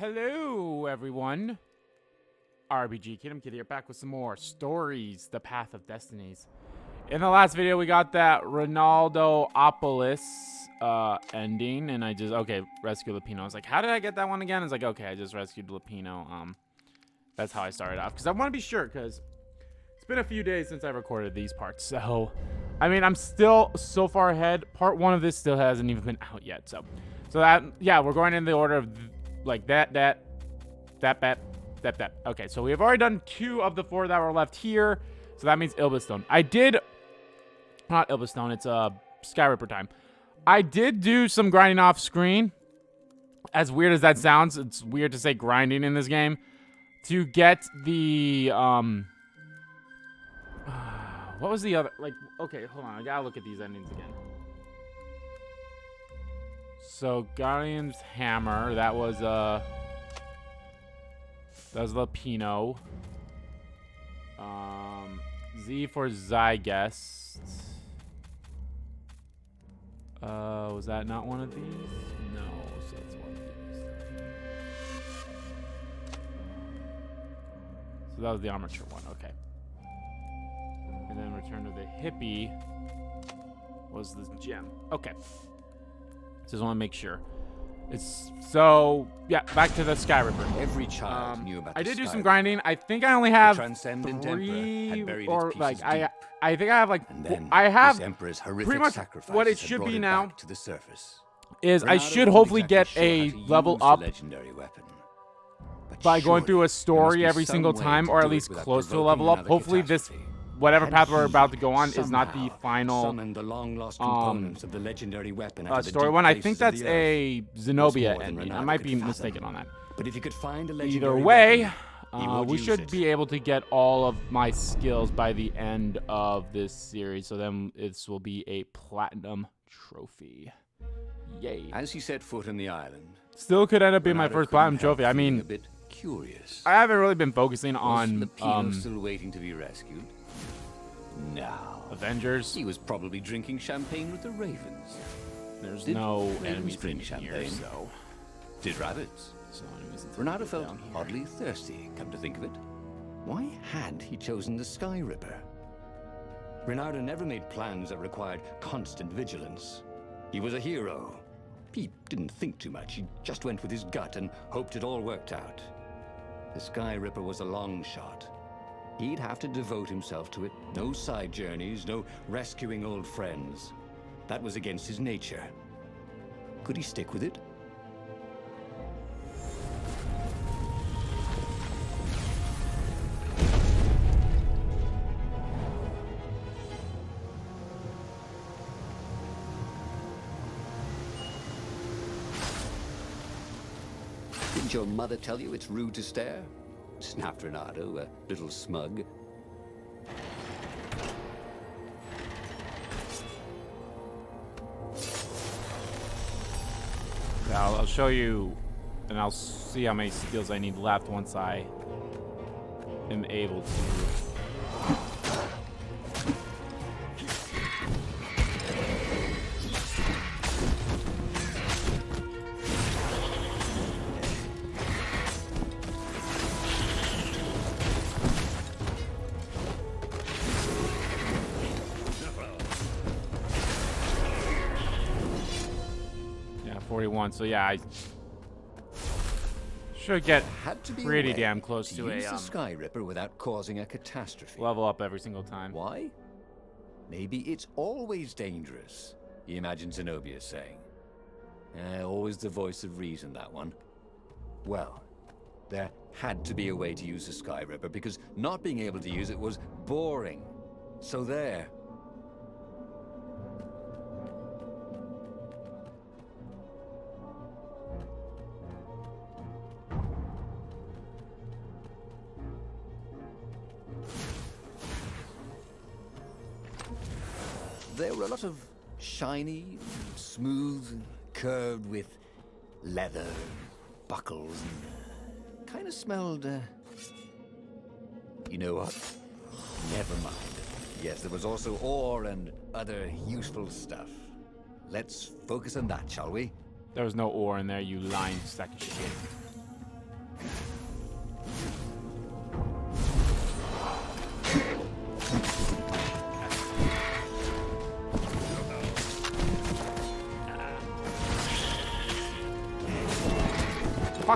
Hello, everyone. RPG Kid here, back with some more stories. The Path of Destinies. In the last video, we got that Reynardo-opolis ending, and I just rescue Lupino. I was like, how did I get that one again? It's like, okay, I just rescued Lupino. That's how I started off because I want to be sure because it's been a few days since I recorded these parts. So, I mean, I'm still so far ahead. Part 1 of this still hasn't even been out yet. So that, yeah, we're going in the order of like that. Okay, so we have already done 2 of the 4 that were left here. So that means Ilbestone. Not Ilbestone, it's Sky Ripper time. I did do some grinding off screen. As weird as that sounds, it's weird to say grinding in this game. To get the, what was the other, like, okay, hold on, I gotta look at these endings again. So, Guardian's Hammer, that was Lupino. Z for Zygest. Was that not one of these? No, so it's one of these. So that was the armature one, okay. And then Return to the Hippie was the gem. Okay. Just want to make sure. So yeah, back to the Sky Ripper. Every child knew about. I did do some grinding. I think I only have 3, or like I think I have like I have pretty much what it should be now. To the surface. Is I should hopefully get a level up legendary weapon. by going through a story every single time, or at least close to a level up. Hopefully this. Whatever path we're about to go on is not the final the long-lost components of the legendary weapon story one. I think that's a Zenobia ending. I might be mistaken on that. But if you could find a either way, we should be able to get all of my skills by the end of this series. So then this will be a platinum trophy. Yay! As he set foot on the island, still could end up being my first platinum trophy. I mean, a bit curious. I haven't really been focusing on Lupino still waiting to be rescued. No. Avengers. He was probably drinking champagne with the ravens. There's no enemies in here, so. Did rabbits? So Reynardo felt oddly thirsty, come to think of it. Why had he chosen the Sky Ripper? Reynardo never made plans that required constant vigilance. He was a hero. He didn't think too much. He just went with his gut and hoped it all worked out. The Sky Ripper was a long shot. He'd have to devote himself to it. No side journeys, no rescuing old friends. That was against his nature. Could he stick with it? Didn't your mother tell you it's rude to stare? Snapped Reynardo, a little smug. I'll show you, and I'll see how many skills I need left once I am able to. Yeah, 41. So yeah, I should get pretty damn close to a Sky Ripper without causing a catastrophe. Level up every single time. Why? Maybe it's always dangerous, he imagines Zenobia saying. Always the voice of reason, that one. Well, there had to be a way to use the Sky Ripper because not being able to use it was boring. So there. There were a lot of shiny, smooth, curved with leather, buckles, and kind of smelled, you know what? Never mind. Yes, there was also ore and other useful stuff. Let's focus on that, shall we? There was no ore in there, you lying sack of shit.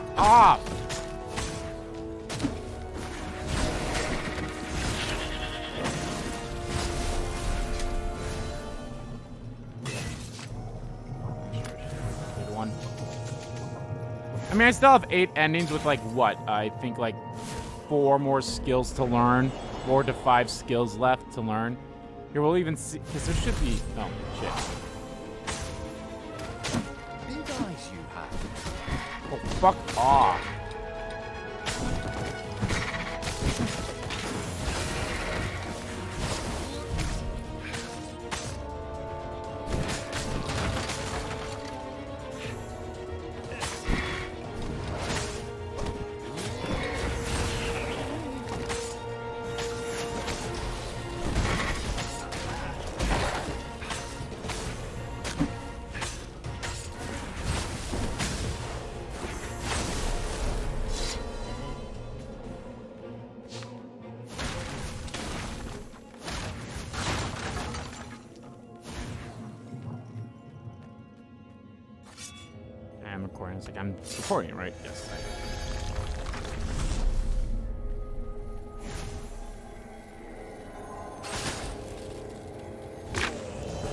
fuck off! Good one. I mean, I still have 8 endings with, like, what? I think, like, 4 more skills to learn. 4 to 5 skills left to learn. Here, we'll even see, because there should be... Oh, shit. Big eyes you have. Oh, fuck off. I'm recording. It's like I'm recording, right? Yes.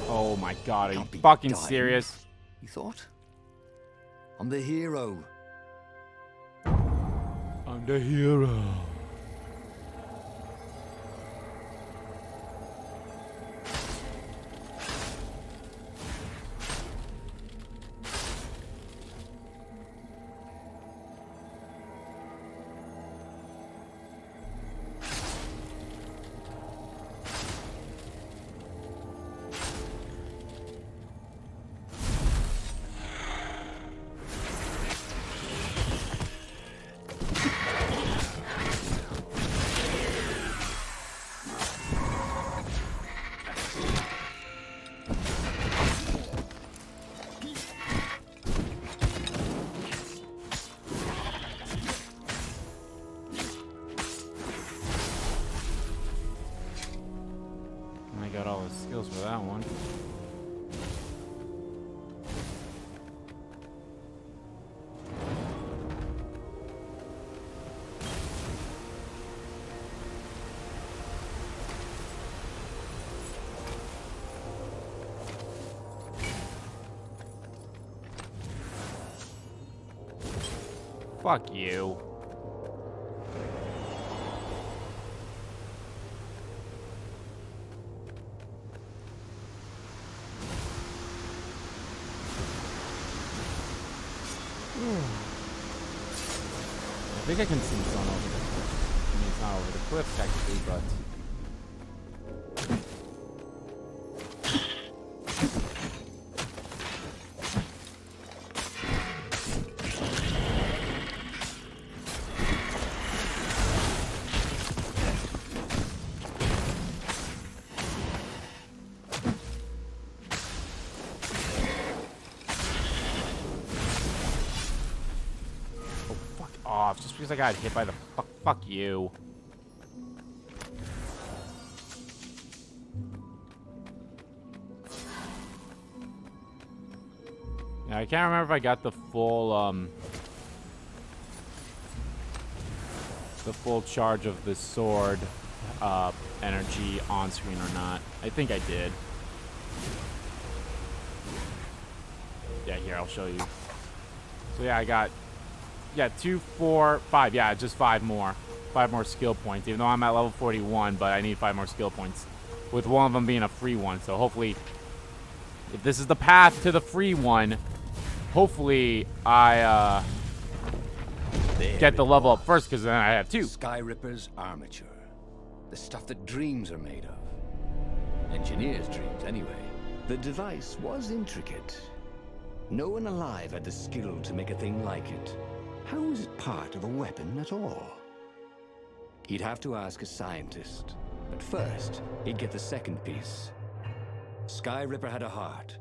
Oh my god, are you fucking serious? You thought? I'm the hero. I'm the hero. Got all the skills for that one. Fuck you. I think I can see it's on over the cliff. I mean, it's not over the cliff technically, but... off just because I got hit by the fuck you. Yeah, I can't remember if I got the full charge of the sword energy on screen or not. I think I did. Yeah, here, I'll show you. So yeah, I got 2, 4, 5. Yeah, just 5 more. 5 more skill points, even though I'm at level 41, but I need 5 more skill points. With one of them being a free one. So hopefully, if this is the path to the free one, hopefully I get the level up first, because then I have 2. Sky Ripper's armature. The stuff that dreams are made of. Engineers' dreams, anyway. The device was intricate. No one alive had the skill to make a thing like it. How was it part of a weapon at all? He'd have to ask a scientist. But first, he'd get the second piece. Sky Ripper had a heart.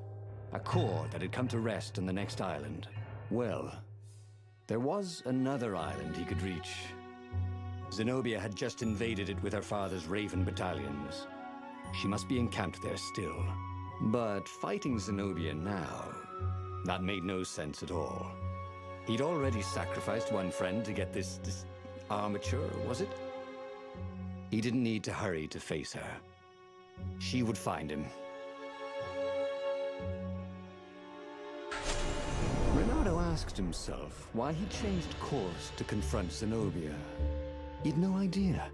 A core that had come to rest on the next island. Well, there was another island he could reach. Zenobia had just invaded it with her father's Raven battalions. She must be encamped there still. But fighting Zenobia now, that made no sense at all. He'd already sacrificed one friend to get this armature, was it? He didn't need to hurry to face her. She would find him. Reynardo asked himself why he changed course to confront Zenobia. He'd no idea.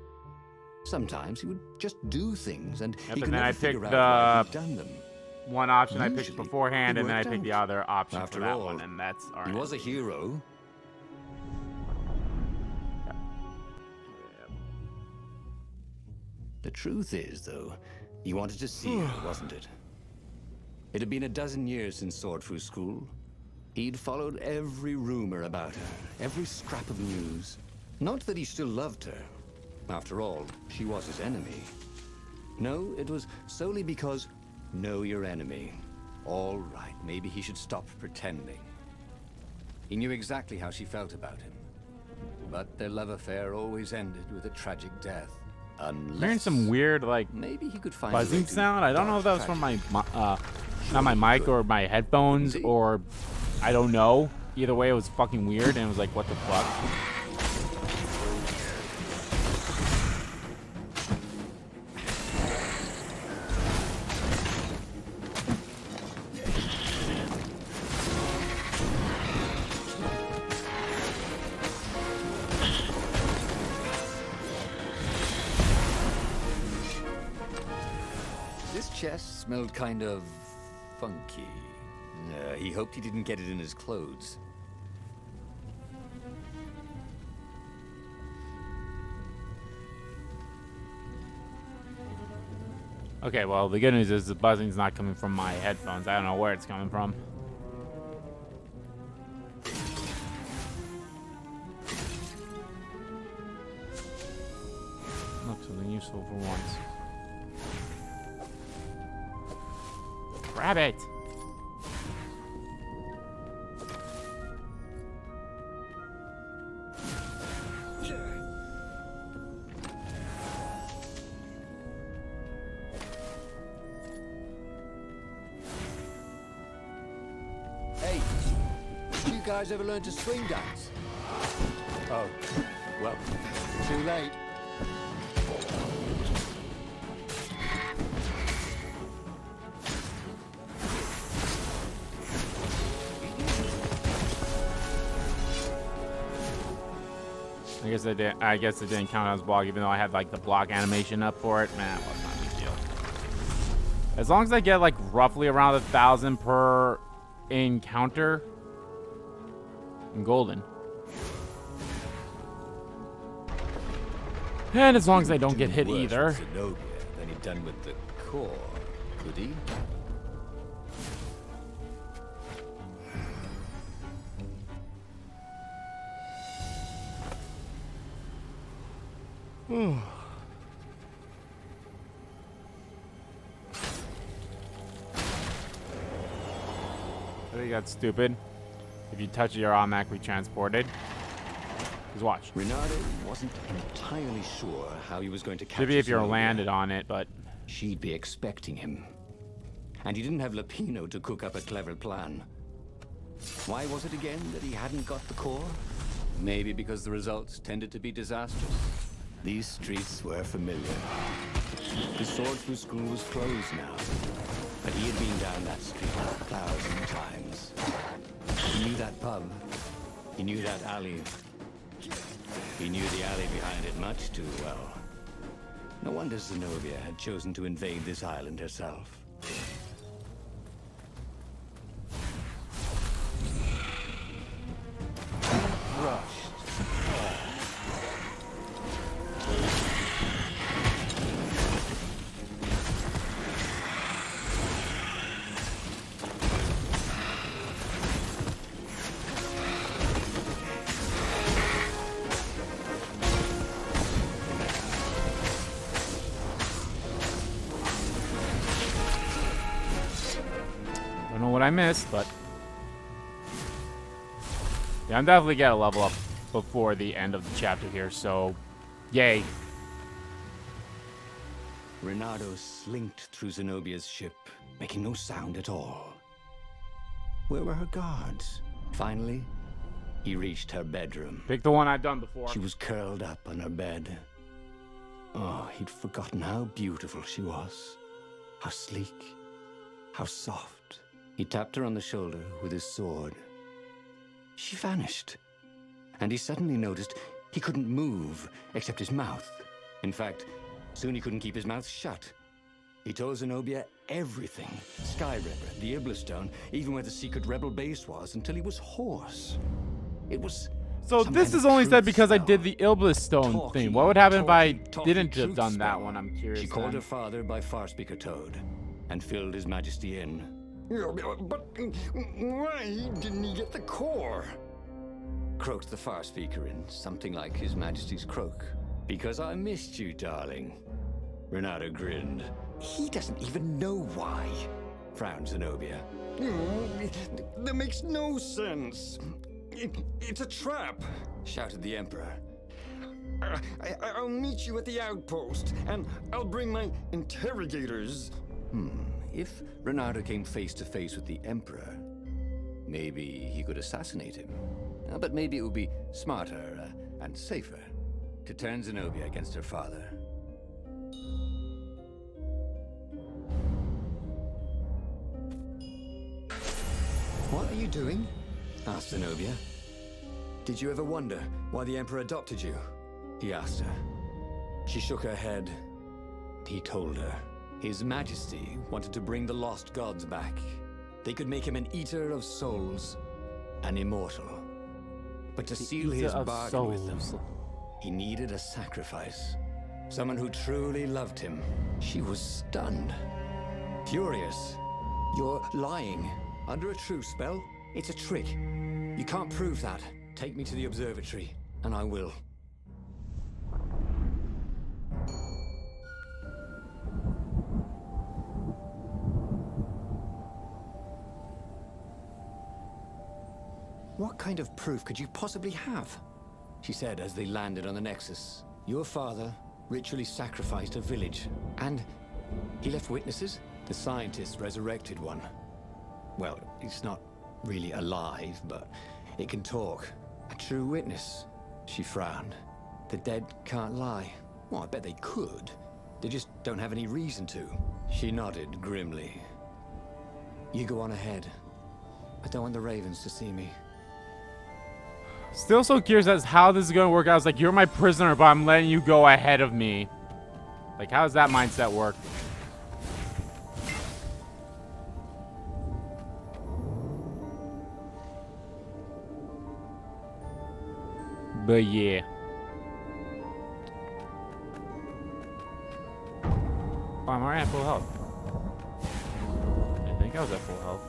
Sometimes he would just do things, and he could never figure out why he'd done them. One option I picked Usually, beforehand, it and then I worked picked the out. other option After for that all, one, and that's all right. He was a hero. The truth is, though, he wanted to see her, wasn't it? It had been a dozen years since Swordfu School. He'd followed every rumor about her, every scrap of news. Not that he still loved her. After all, she was his enemy. No, it was solely because, know your enemy. All right, maybe he should stop pretending. He knew exactly how she felt about him. But their love affair always ended with a tragic death. Unless Hearing some weird, like, maybe he could find buzzing sound. I don't know if that was from my, not my mic or my headphones, or I don't know. Either way, it was fucking weird, and it was like, what the fuck? This chest smelled kind of funky. He hoped he didn't get it in his clothes. Okay, well, the good news is the buzzing's not coming from my headphones. I don't know where it's coming from. Look, something useful for once. Grab it! Hey, did you guys ever learn to swing dance? Oh, well, too late. I guess it didn't count as block, even though I had like the block animation up for it. Man, it was not a big deal. As long as I get like roughly around 1,000 per encounter, I'm golden. And as long as I don't get hit either. Zenobia than he'd done with the core, could he? I think that's stupid. If you touch it, you're automatically transported. Just watch. Reynardo wasn't entirely sure how he was going to catch Maybe if you're Zenobia. landed on it, but She'd be expecting him. And he didn't have Lapino to cook up a clever plan. Why was it again that he hadn't got the core? Maybe because the results tended to be disastrous. These streets were familiar. The Swordfu School was closed now, but he had been down that street 1,000 times. He knew that pub. He knew that alley. He knew the alley behind it much too well. No wonder Zenobia had chosen to invade this island herself. Rushed. don't know what I missed, but yeah, I'm definitely gonna level up before the end of the chapter here, so yay. Reynardo slinked through Zenobia's ship, making no sound at all. Where were her guards? Finally, He reached her bedroom. Pick the one I've done before. She was curled up on her bed. Oh, he'd forgotten how beautiful she was. How sleek. How soft. He tapped her on the shoulder with his sword. She vanished. And he suddenly noticed he couldn't move except his mouth. In fact, soon he couldn't keep his mouth shut. He told Zenobia everything. Sky Ripper, the Iblistone, even where the secret rebel base was, until he was hoarse. It was... So this is only said because I did the Iblistone thing. What would happen if I didn't have done that one? I'm curious. She called her father by Farspeaker Toad and filled His Majesty in. But why didn't he get the core? Croaked the Farspeaker in something like His Majesty's croak. Because I missed you, darling. Reynardo grinned. He doesn't even know why, frowned Zenobia. That makes no sense. It's a trap, shouted the Emperor. I'll meet you at the outpost, and I'll bring my interrogators. If Reynardo came face to face with the Emperor, maybe he could assassinate him. But maybe it would be smarter and safer to turn Zenobia against her father. What are you doing? Asked Zenobia. Did you ever wonder why the Emperor adopted you? He asked her. She shook her head. He told her. His Majesty wanted to bring the lost gods back. They could make him an eater of souls, an immortal. But to seal his bargain with them, he needed a sacrifice. Someone who truly loved him. She was stunned. Furious. You're lying. Under a truce spell? It's a trick. You can't prove that. Take me to the observatory, and I will. What kind of proof could you possibly have? She said as they landed on the Nexus. Your father ritually sacrificed a village, and he left witnesses? The scientists resurrected one. Well, it's not really alive, but it can talk. A true witness. She frowned. The dead can't lie. Well, I bet they could. They just don't have any reason to. She nodded grimly. You go on ahead. I don't want the Ravens to see me. Still so curious as how this is going to work out. I was like, you're my prisoner, but I'm letting you go ahead of me. Like, how does that mindset work? But yeah. Oh, I'm already at full health. I think I was at full health.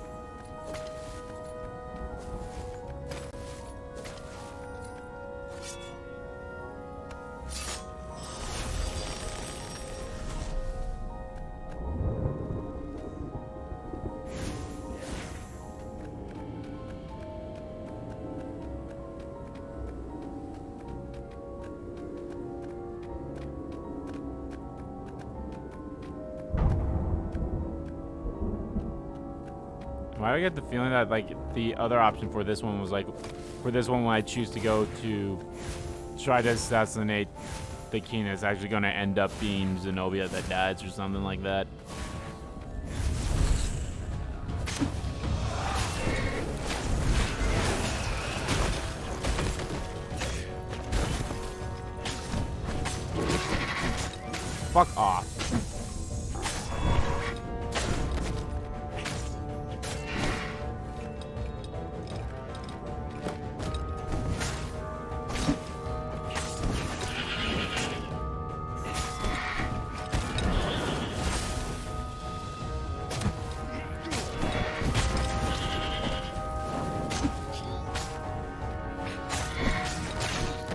Why do I get the feeling that, like, the other option for this one was, like, for this one when I choose to go to try to assassinate the king, it's actually going to end up being Zenobia that dies or something like that. Fuck off.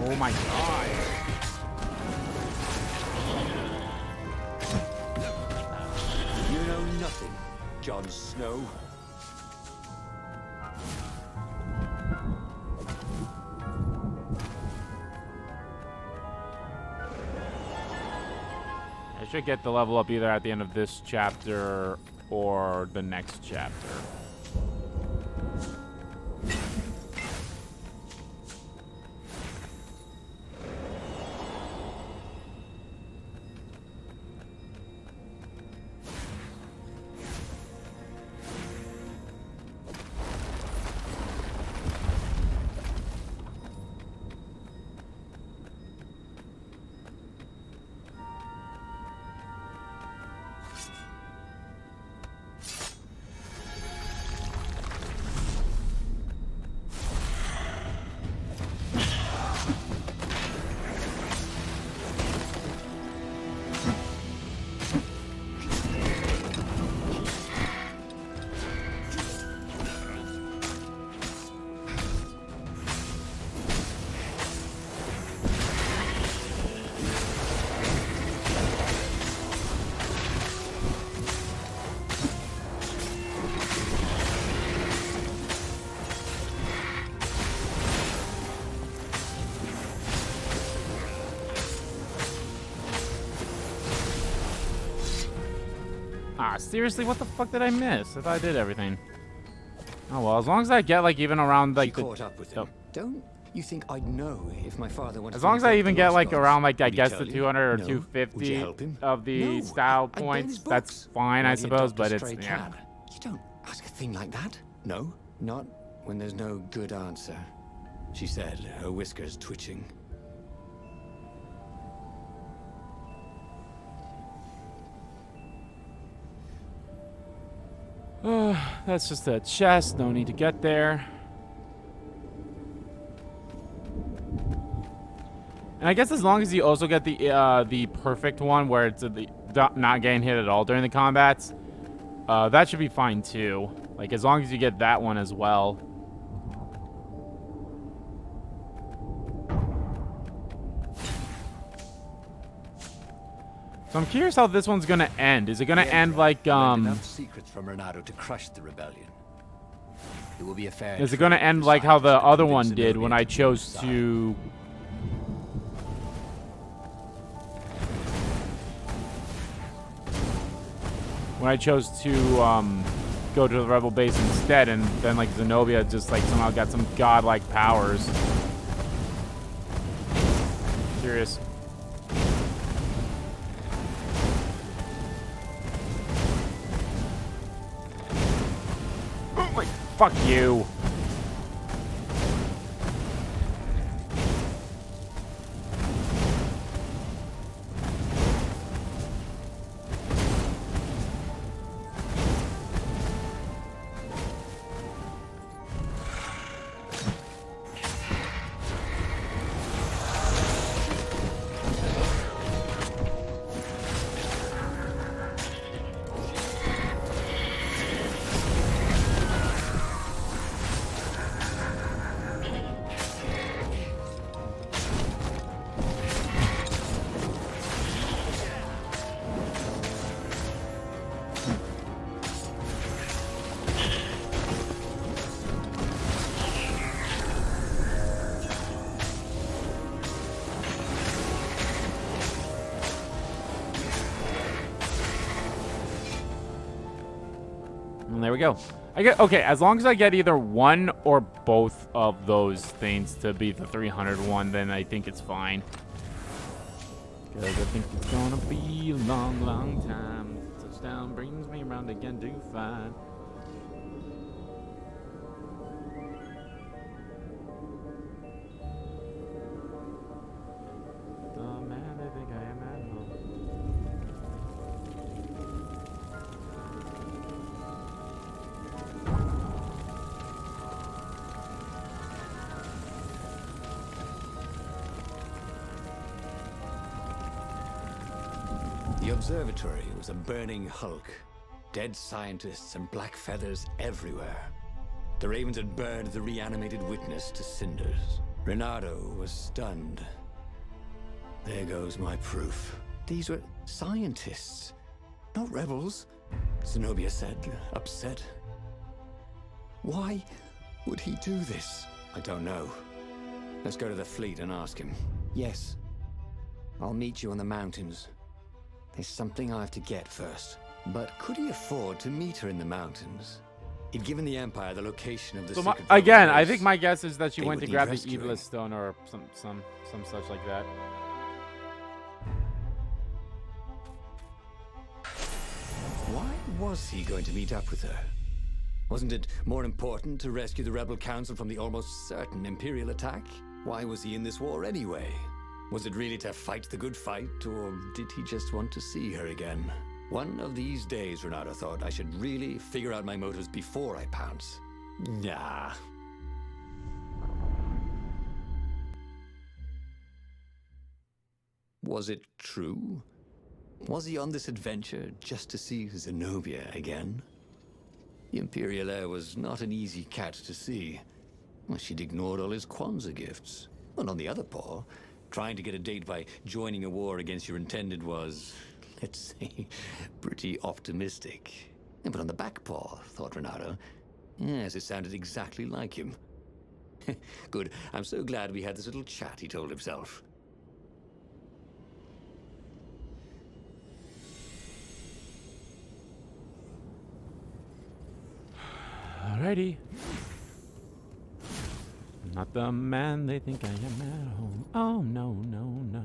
Oh my god. You know nothing, Jon Snow. I should get the level up either at the end of this chapter or the next chapter. Ah, seriously, what the fuck did I miss? I thought I did everything. Oh well, as long as I get like even around like She caught up with him. Don't you think I'd know if my father wanted as to long as I evoke even the get lost like gods? around like I Would he guess tell the you? 200 or No. Would you 250 help him? of the No, style I'd burn points, his that's books. fine, I Only a suppose, Dr. but it's Stray yeah. can. You don't ask a thing like that. No, not when there's no good answer, she said, her whiskers twitching. That's just a chest, no need to get there. And I guess as long as you also get the perfect one where it's not getting hit at all during the combats, that should be fine too. Like as long as you get that one as well. So I'm curious how this one's gonna end. Is it gonna end like enough secrets from Reynardo to crush the rebellion. It will be a fair. Is it gonna end like how the other one did when I chose to go to the rebel base instead, and then like Zenobia just like somehow got some godlike powers? Curious. Oh my, fuck you. And there we go. I get okay, as long as I get either one or both of those things to be the 300 one, then I think it's fine. Because I think it's gonna be a long, long time. Touchdown brings me around again to find. The man I think I am at home. The observatory was a burning hulk. Dead scientists and black feathers everywhere. The ravens had burned the reanimated witness to cinders. Reynardo was stunned. There goes my proof. These were scientists, not rebels, Zenobia said, upset. Why would he do this? I don't know. Let's go to the fleet and ask him. Yes. I'll meet you on the mountains. There's something I have to get first. But could he afford to meet her in the mountains? He'd given the Empire the location of the secret again, I base. think my guess is that she They went would to need grab the rescuing. Evilist Stone or some such like that. Why was he going to meet up with her? Wasn't it more important to rescue the Rebel Council from the almost certain Imperial attack? Why was he in this war anyway? Was it really to fight the good fight, or did he just want to see her again? One of these days, Reynardo thought, I should really figure out my motives before I pounce. Nah. Was it true? Was he on this adventure just to see Zenobia again? The Imperial heir was not an easy cat to see. Well, she'd ignored all his Kwanzaa gifts. And on the other paw, trying to get a date by joining a war against your intended was, let's say, pretty optimistic. But on the back paw, thought Reynardo, yes, it sounded exactly like him. Good, I'm so glad we had this little chat, he told himself. Alrighty. Not the man they think I am at home. Oh, no, no, no.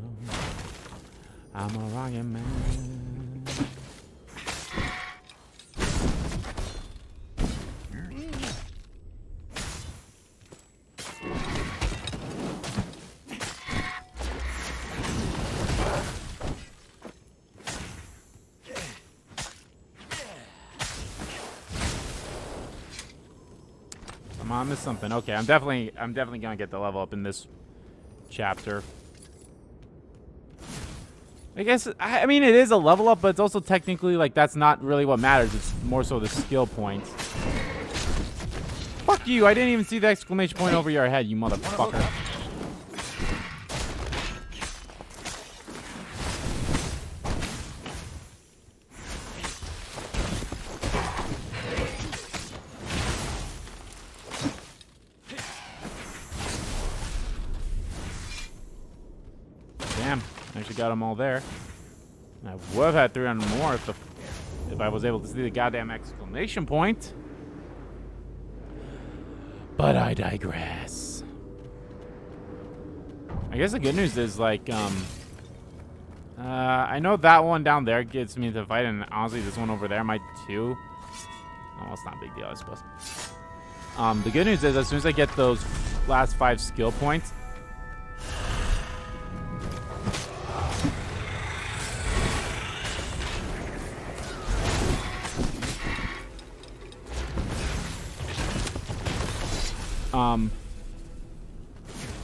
I'm a rocket man. I missed something. Okay, I'm definitely gonna get the level up in this chapter. I guess I mean it is a level up, but it's also technically like that's not really what matters. It's more so the skill points. Fuck you! I didn't even see the exclamation point over your head, you motherfucker. Damn, actually got them all there. I would have had 300 more if I was able to see the goddamn exclamation point. But I digress. I guess the good news is like I know that one down there gets me to fight, and honestly this one over there might too. Oh, it's not a big deal, I suppose. The good news is as soon as I get those last 5 skill points,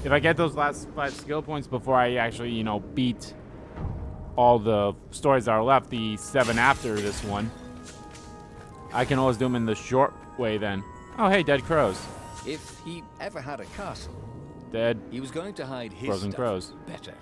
if I get those last 5 skill points before I actually, you know, beat all the stories that are left, the 7 after this one, I can always do them in the short way then. Oh, hey, dead crows. If he ever had a castle, Dead he was going to hide his frozen stuff crows. better.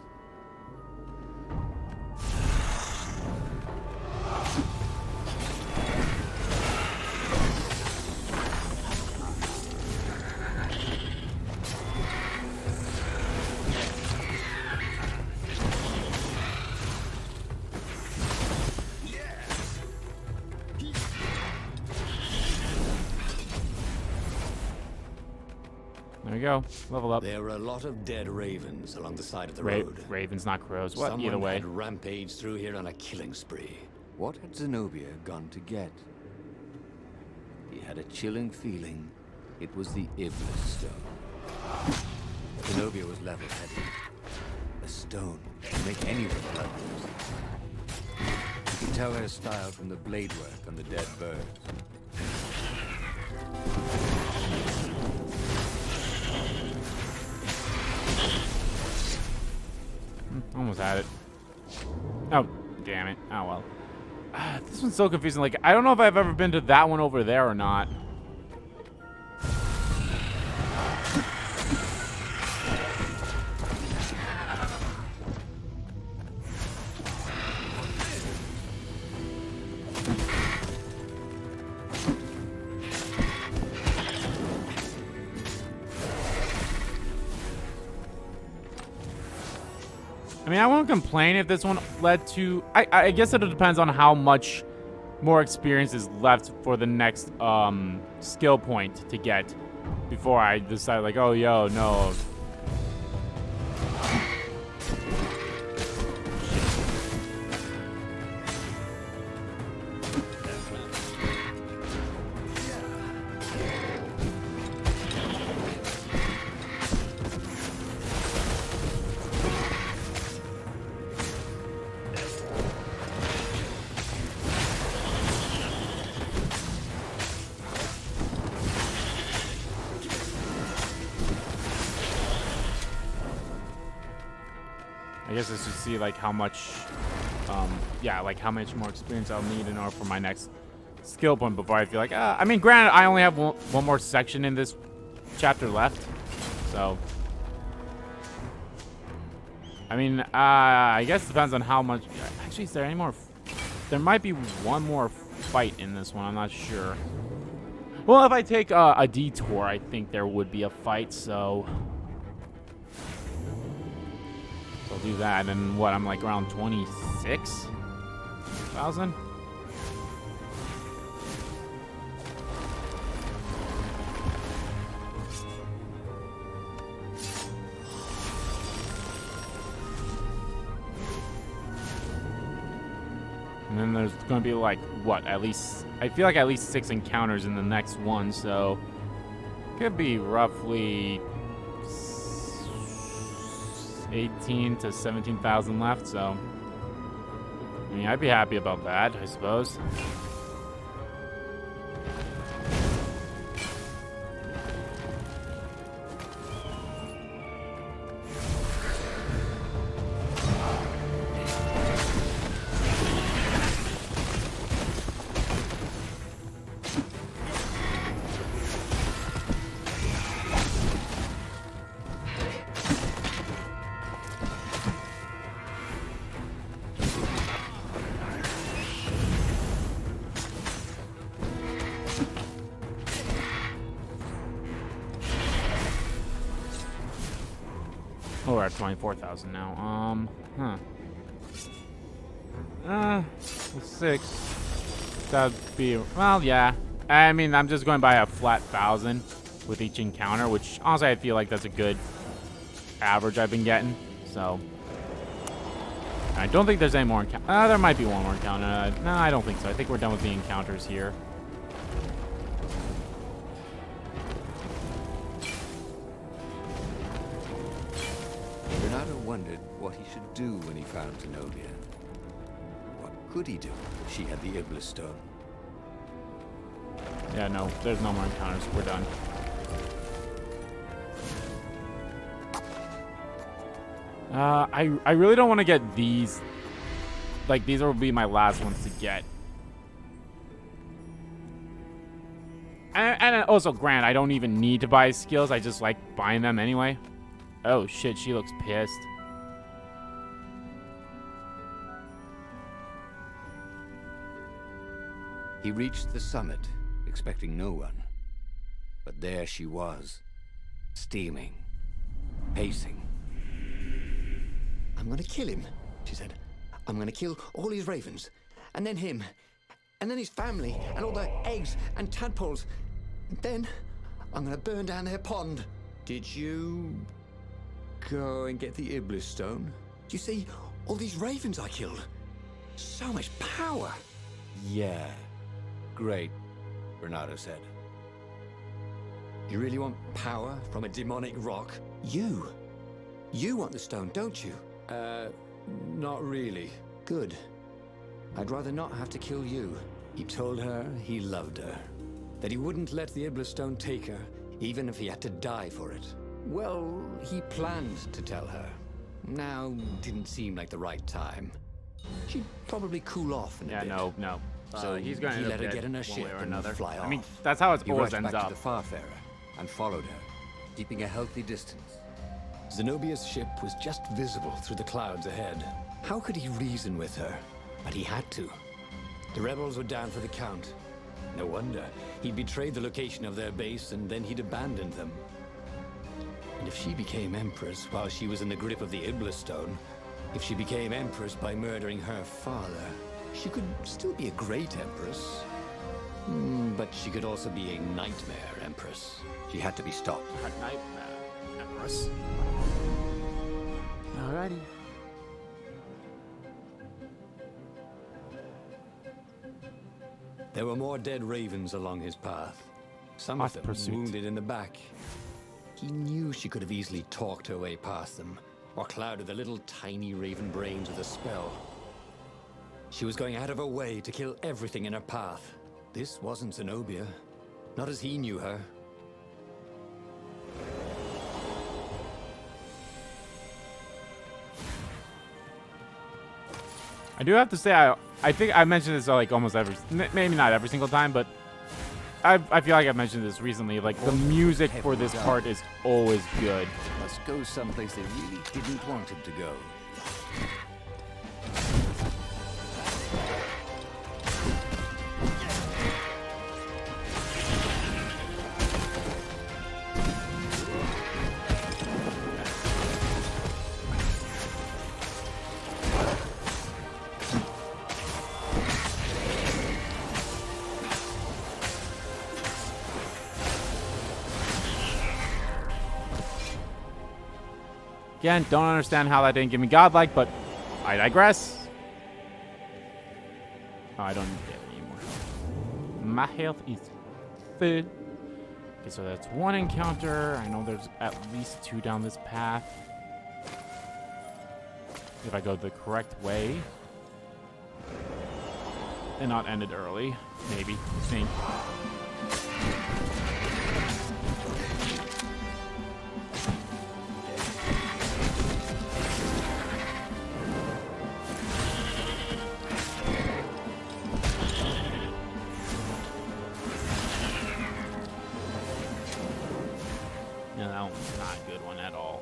There we go. Level up. There were a lot of dead ravens along the side of the road. Ravens, not crows. What? Someone Either way. had rampaged through here on a killing spree. What had Zenobia gone to get? He had a chilling feeling it was the Iblis stone. Zenobia was level-headed. A stone could make anyone bloodthirsty. You could tell her style from the blade work on the dead birds. Almost had it. Oh, damn it. Oh, well. This one's so confusing. Like, I don't know if I've ever been to that one over there or not. I mean, I won't complain if this one led to... I guess it depends on how much more experience is left for the next skill point to get before I decide, like, oh, yo, no. I guess I should see like how much, yeah, like how much more experience I'll need in order for my next skill point before I feel like, I mean, granted, I only have one more section in this chapter left, so. I mean, I guess it depends on how much. Actually, is there any more? There might be one more fight in this one. I'm not sure. Well, if I take a detour, I think there would be a fight, so. I'll do that, and what, I'm like around 26,000? going to be like, what, at least, I feel like at least 6 encounters in the next one, so could be roughly 18 to 17,000 left, so I mean, I'd be happy about that, I suppose. Oh, we're at 24,000 now. 6. That'd be, well, yeah. I mean, I'm just going by a flat 1,000 with each encounter, which honestly I feel like that's a good average I've been getting. So I don't think there's any more encounter. There might be one more encounter. No, I don't think so. I think we're done with the encounters here. Reynardo wondered what he should do when he found Zenobia. What could he do if she had the Iblis Stone? Yeah, no, there's no more encounters. We're done. I really don't want to get these. Like, these will be my last ones to get. And also, Grant, I don't even need to buy skills. I just like buying them anyway. Oh, shit, she looks pissed. He reached the summit, expecting no one. But there she was, steaming, pacing. I'm gonna kill him, she said. I'm gonna kill all his ravens, and then him, and then his family, and all the eggs and tadpoles. And then I'm gonna burn down their pond. Did you go and get the Iblis Stone? Do you see all these ravens I killed? So much power. Yeah. Great, Reynardo said. You really want power from a demonic rock? You want the stone, don't you? Not really. Good. I'd rather not have to kill you. He told her he loved her, that he wouldn't let the Iblis Stone take her, even if he had to die for it. Well, he planned to tell her. Now didn't seem like the right time. She'd probably cool off in a bit. No. So he's going he to let her get in her one ship way or and another. fly off. I mean, that's how it He always rushed ends back up. to the Farfarer and followed her, keeping a healthy distance. Zenobia's ship was just visible through the clouds ahead. How could he reason with her? But he had to. The rebels were down for the count. No wonder. He'd betrayed the location of their base, and then he'd abandoned them. And if she became Empress while she was in the grip of the Iblis Stone, if she became Empress by murdering her father, she could still be a great Empress. But she could also be a nightmare Empress. She had to be stopped. At night, Empress. Alrighty. There were more dead ravens along his path. Some of them Pursuit. wounded in the back. He knew she could have easily talked her way past them, or clouded the little tiny raven brains with a spell. She was going out of her way to kill everything in her path. This wasn't Zenobia, not as he knew her. I do have to say, I think I mentioned this like almost every, maybe not every single time, but I feel like I've mentioned this recently. Like, the music for this part is always good. Must go someplace they really didn't want him to go. Again, don't understand how that didn't give me godlike, but I digress. I don't get it anymore. My health is full. Okay, so that's one encounter. I know there's at least 2 down this path. If I go the correct way. And not end it early. Maybe. Think. No, that one's not a good one at all.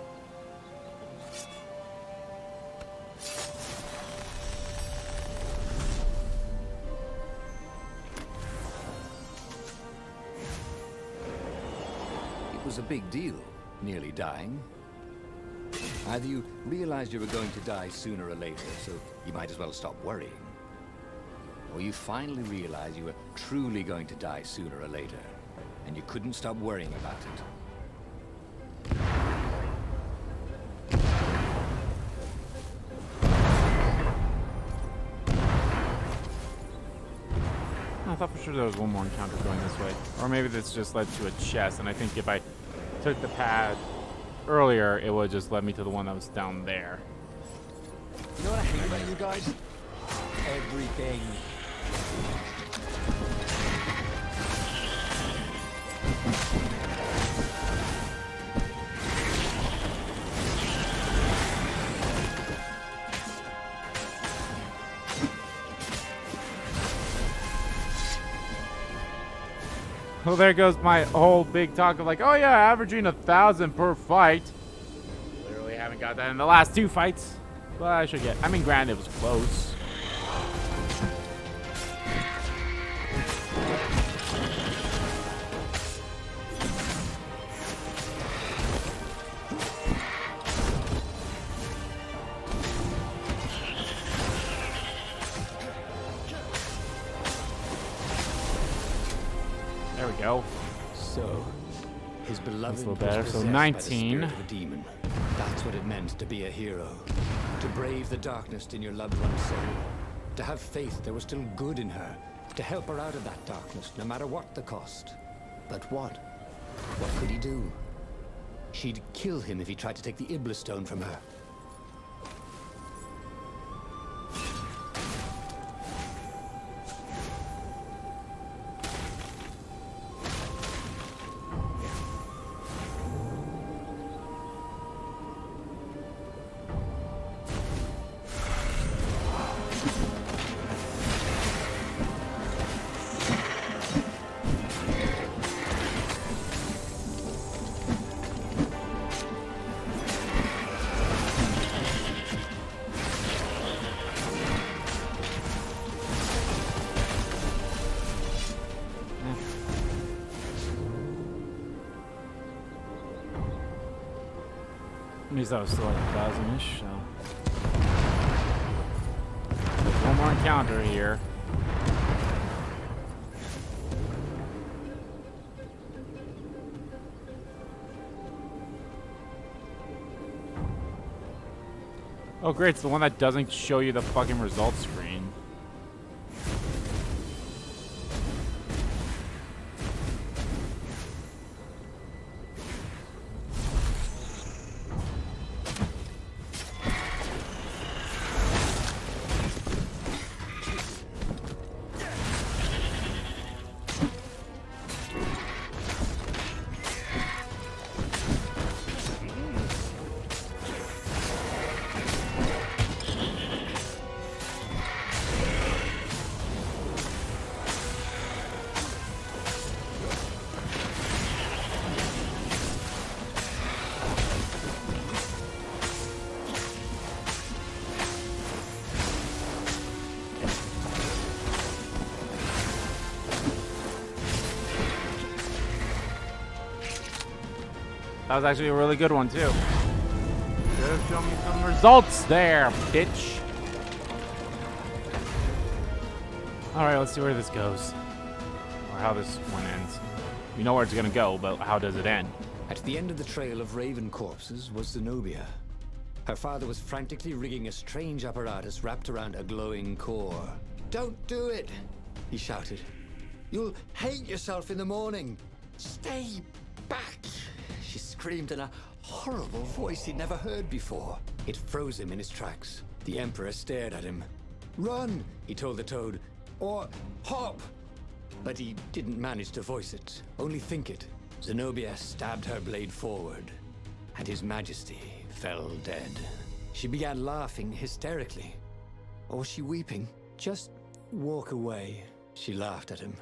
It was a big deal, nearly dying. Either you realized you were going to die sooner or later, so you might as well stop worrying. Or you finally realized you were truly going to die sooner or later, and you couldn't stop worrying about it. I thought for sure there was one more encounter going this way. Or maybe this just led to a chest, and I think if I took the path earlier, it would just led me to the one that was down there. You know what I hate about you guys? Everything. Well, there goes my whole big talk of like, oh yeah, averaging 1,000 per fight. Literally haven't got that in the last 2 fights. But I should get, I mean, granted, it was close. There we go. So, his beloved That's a little was better. So possessed by the 19. spirit of a demon. That's what it meant to be a hero. To brave the darkness in your loved one's soul. To have faith there was still good in her. To help her out of that darkness, no matter what the cost. But what? What could he do? She'd kill him if he tried to take the Iblis stone from her. At least that was still like 1,000-ish, so. One more encounter here. Oh great, it's the one that doesn't show you the fucking results screen. That was actually a really good one, too. Just show me some results there, bitch. Alright, let's see where this goes. Or how this one ends. We know where it's gonna go, but how does it end? At the end of the trail of raven corpses was Zenobia. Her father was frantically rigging a strange apparatus wrapped around a glowing core. Don't do it, he shouted. You'll hate yourself in the morning. Stay back, she screamed in a horrible voice he'd never heard before. It froze him in his tracks. The Emperor stared at him. Run, he told the toad, or hop. But he didn't manage to voice it, only think it. Zenobia stabbed her blade forward, and His Majesty fell dead. She began laughing hysterically. Or was she weeping? Just walk away, she laughed at him.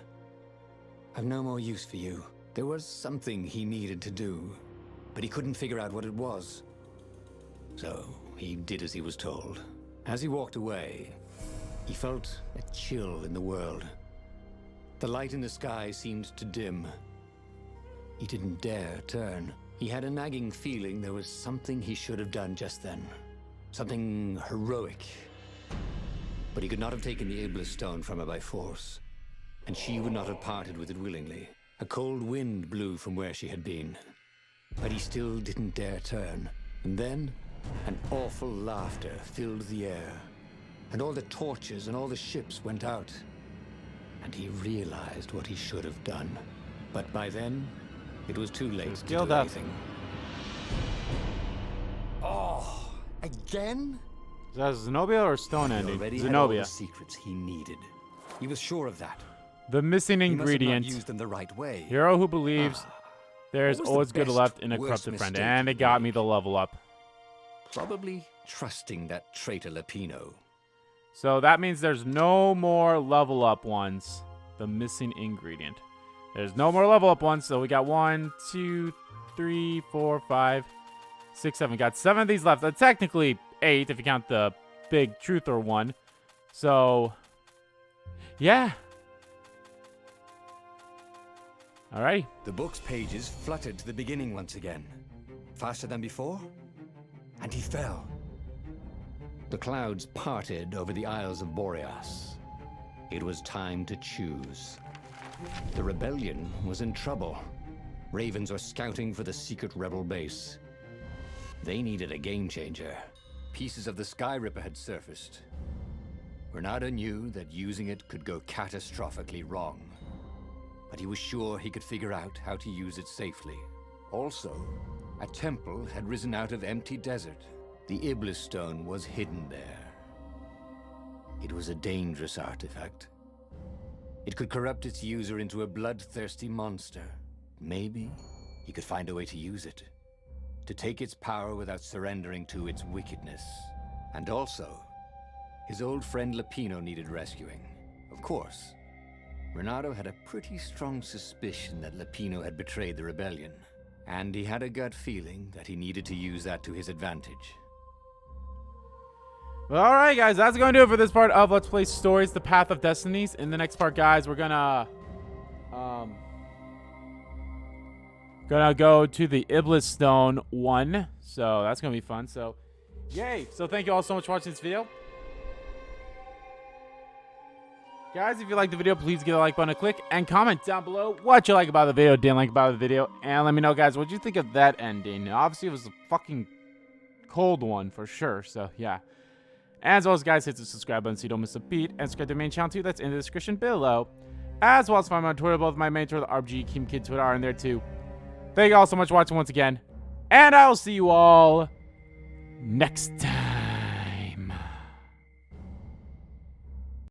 I've no more use for you. There was something he needed to do, but he couldn't figure out what it was. So he did as he was told. As he walked away, he felt a chill in the world. The light in the sky seemed to dim. He didn't dare turn. He had a nagging feeling there was something he should have done just then. Something heroic. But he could not have taken the Iblis stone from her by force, and she would not have parted with it willingly. A cold wind blew from where she had been, but he still didn't dare turn. And then, an awful laughter filled the air, and all the torches and all the ships went out, and he realized what he should have done. But by then, it was too late to do anything. Oh, again? Is that Zenobia or Stone ending? He already Zenobia. had all the secrets he needed. He was sure of that. The missing He must have ingredient. not used them the right way. Hero who believes there's What was the always good best, left in a worst corrupted friend. mistake And it he got me made? the level up. Probably trusting that traitor Lapino. So that means there's no more level up ones. The missing ingredient. There's no more level up ones. So we got 1, 2, 3, 4, 5, 6, 7. Got 7 of these left. Technically 8 if you count the big truther one. So, yeah. Alrighty. The book's pages fluttered to the beginning once again. Faster than before? And he fell. The clouds parted over the Isles of Boreas. It was time to choose. The rebellion was in trouble. Ravens were scouting for the secret rebel base. They needed a game changer. Pieces of the Sky Ripper had surfaced. Reynardo knew that using it could go catastrophically wrong, but he was sure he could figure out how to use it safely. Also, a temple had risen out of empty desert. The Iblis stone was hidden there. It was a dangerous artifact. It could corrupt its user into a bloodthirsty monster. Maybe he could find a way to use it, to take its power without surrendering to its wickedness. And also, his old friend Lapino needed rescuing. Of course, Reynardo had a pretty strong suspicion that Lapino had betrayed the rebellion, and he had a gut feeling that he needed to use that to his advantage. Well, alright guys, that's going to do it for this part of Let's Play Stories, The Path of Destinies. In the next part, guys, we're gonna go to the Iblis Stone 1. So that's gonna be fun. So, yay. So thank you all so much for watching this video. Guys, if you liked the video, please give a like button a click and comment down below what you like about the video, didn't like about the video, and let me know, guys, what you think of that ending. Obviously, it was a fucking cold one for sure. So, yeah. As always, guys, hit the subscribe button so you don't miss a beat. And subscribe to the main channel, too. That's in the description below. As well as find me on Twitter. Both my main Twitter, the RBG Kim Kid Twitter, are in there, too. Thank you all so much for watching once again. And I will see you all next time.